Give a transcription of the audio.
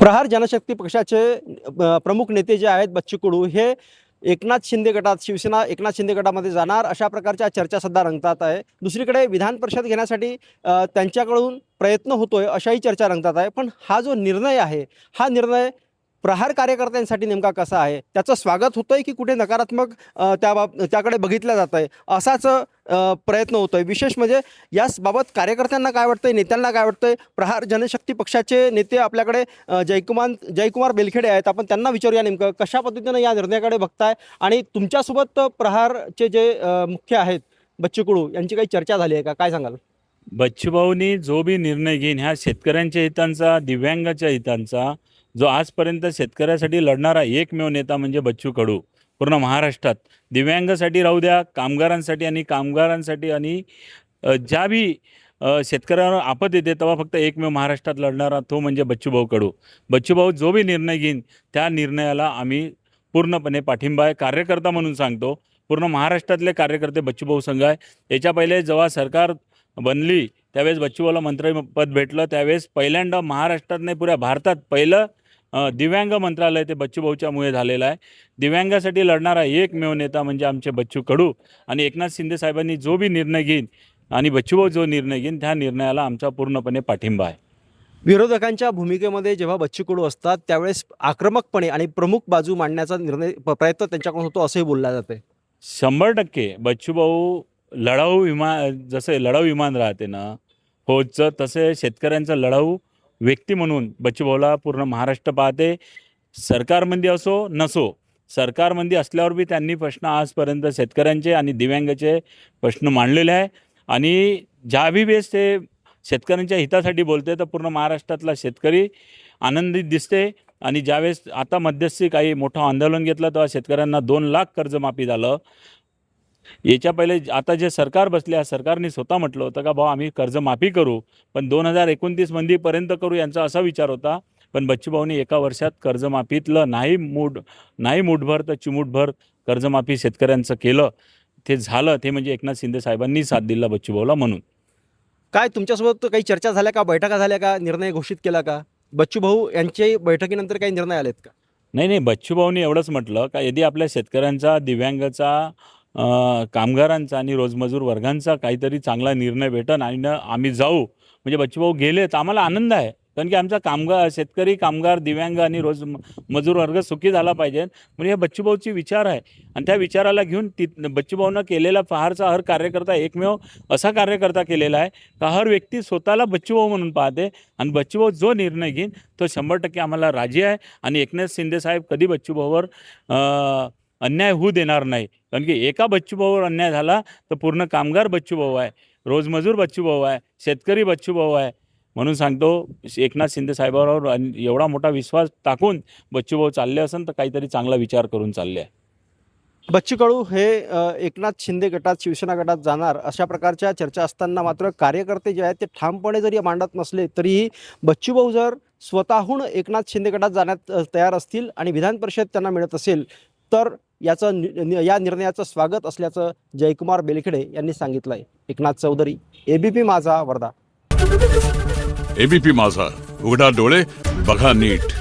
प्रहार जनशक्ती पक्षाचे प्रमुख नेते जे आहेत बच्चू कडू हे एकनाथ शिंदे गटात शिवसेना एकनाथ शिंदे गटामध्ये जाणार अशा प्रकारच्या चर्चा सध्या रंगतात आहे। दुसरीकडे विधान परिषद घेण्यासाठी त्यांच्याकडून प्रयत्न होतोय अशाही चर्चा रंगतात आहे। पण हा जो निर्णय आहे हा निर्णय प्रहार कार्यकर्त्यांसाठी नेमका कसा आहे, त्याचं स्वागत होतंय की कुठे नकारात्मक त्याकडे बघितलं जात आहे असाच प्रयत्न होतोय। विशेष म्हणजे याबाबत कार्यकर्त्यांना काय वाटतंय, नेत्यांना काय वाटतंय। प्रहार जनशक्ती पक्षाचे नेते आपल्याकडे जयकुमार बेलखेडे आहेत, आपण त्यांना विचारूया नेमकं कशा पद्धतीनं या निर्णयाकडे बघताय आणि तुमच्यासोबत प्रहारचे जे मुख्य आहेत बच्चू कडू यांची काही चर्चा झाली आहे का, काय सांगाल? बच्चूभाऊनी जो भी निर्णय घेईन ह्या शेतकऱ्यांच्या हितांचा, दिव्यांगाच्या हितांचा, जो आजपर्यंत शेतकऱ्यासाठी लढणारा एकमेव नेता म्हणजे बच्चू कडू पूर्ण महाराष्ट्रात। दिव्यांगासाठी राहू द्या, कामगारांसाठी आणि ज्या बी शेतकऱ्यांवर आपत येते तेव्हा फक्त एकमेव महाराष्ट्रात लढणारा तो म्हणजे बच्चूभाऊ कडू। बच्चूभाऊ जो भी निर्णय घेईन त्या निर्णयाला आम्ही पूर्णपणे पाठिंबा आहे। कार्यकर्ता म्हणून सांगतो, पूर्ण महाराष्ट्रातले कार्यकर्ते बच्चूभाऊ संघ आहे। याच्या पहिले जेव्हा सरकार बनली त्यावेळेस बच्चूभाऊला मंत्रिपद भेटलं, त्यावेळेस पहिल्यांदा महाराष्ट्रात नाही पुऱ्या भारतात पहिलं दिव्यांग मंत्रालय ते बच्चूभाऊच्यामुळे झालेलं आहे। दिव्यांगासाठी लढणारा एकमेव नेता म्हणजे आमचे बच्चू कडू आणि एकनाथ शिंदे साहेबांनी जो भी निर्णय घेईन आणि बच्चूभाऊ जो निर्णय घेईन त्या निर्णयाला आमचा पूर्णपणे पाठिंबा आहे। विरोधकांच्या भूमिकेमध्ये जेव्हा बच्चू कडू असतात त्यावेळेस आक्रमकपणे आणि प्रमुख बाजू मांडण्याचा प्रयत्न त्यांच्याकडून होतो असंही बोललं जाते। 100% बच्चूभाऊ जसं लढाऊ विमान राहते ना फौजचं, तसे शेतकऱ्यांचं लढाऊ व्यक्ती म्हणून बच्चूभाऊला पूर्ण महाराष्ट्र पाहते। सरकारमध्ये असो नसो, सरकारमध्ये असल्यावर बी त्यांनी प्रश्न आजपर्यंत शेतकऱ्यांचे आणि दिव्यांगाचे प्रश्न मांडलेले आहे आणि ज्या बी वेळेस ते शेतकऱ्यांच्या हितासाठी बोलते तर पूर्ण महाराष्ट्रातला शेतकरी आनंदित दिसते। आणि ज्यावेळेस आता मध्यस्थी काही मोठं आंदोलन घेतलं तेव्हा शेतकऱ्यांना 2 लाख कर्जमाफी झालं। याच्या पहिले आता जे सरकार बसले सरकारने स्वतः म्हटलं होतं का भाऊ आम्ही कर्जमाफी करू, पण 2029 मंदीपर्यंत करू यांचा असा विचार होता। पण बच्चूभाऊनी एका वर्षात कर्जमाफीतलं नाही मूठभर तर चिमूटभर कर्जमाफी शेतकऱ्यांचं केलं। ते झालं ते म्हणजे एकनाथ शिंदे साहेबांनी साथ दिला बच्चूभाऊला। म्हणून काय तुमच्यासोबत काही चर्चा झाल्या का, बैठका झाल्या का, निर्णय घोषित केला का? बच्चू भाऊ यांच्या बैठकीनंतर काही निर्णय आलेत का? नाही बच्चूभाऊनी एवढंच म्हटलं का यदि आपल्या शेतकऱ्यांचा, दिव्यांगाचा, कामगारांचा आणि रोजमजूर वर्गांचा काहीतरी चांगला निर्णय भेटन आणि आम्ही जाऊ। म्हणजे बच्चूभाऊ गेले तर आम्हाला आनंद आहे, कारण की आमचा शेतकरी, कामगार, दिव्यांग आणि मजूर वर्ग सुखी झाला पाहिजे म्हणजे हे बच्चूभाऊची विचार आहे। आणि त्या विचाराला घेऊन बच्चूभाऊनं केलेला प्रहारचा हर कार्यकर्ता एकमेव असा कार्यकर्ता केलेला आहे का हर व्यक्ती स्वतःला बच्चूभाऊ म्हणून पाहते आणि बच्चूभाऊ जो निर्णय घेईन तो 100% आम्हाला राजी आहे। आणि एकनाथ शिंदे साहेब कधी बच्चूभाऊवर अन्याय होऊ देणार नाही, कारण की एका बच्चूभाऊवर अन्याय झाला तर पूर्ण कामगार बच्चूभाऊ आहे, रोजमजूर बच्चूभाऊ आहे, शेतकरी बच्चूभाऊ आहे। म्हणून सांगतो एकनाथ शिंदे साहेबांवर एवढा मोठा विश्वास टाकून बच्चूभाऊ चालले असेल तर काहीतरी चांगला विचार करून चालले आहे। बच्चू कडू हे एकनाथ शिंदे गटात, शिवसेना गटात जाणार अशा प्रकारच्या चर्चा असताना मात्र कार्यकर्ते जे आहेत ते ठामपणे जरी मांडत नसले तरीही बच्चू भाऊ जर स्वतःहून एकनाथ शिंदे गटात जाण्यात तयार असतील आणि विधान परिषद त्यांना मिळत असेल तर या निर्णयाचं स्वागत असल्याचं जयकुमार बेलखेडे यांनी सांगितलं आहे। एकनाथ चौधरी, एबीपी माझा, वर्धा। एबीपी माझा, उघडा डोळे बघा नीट।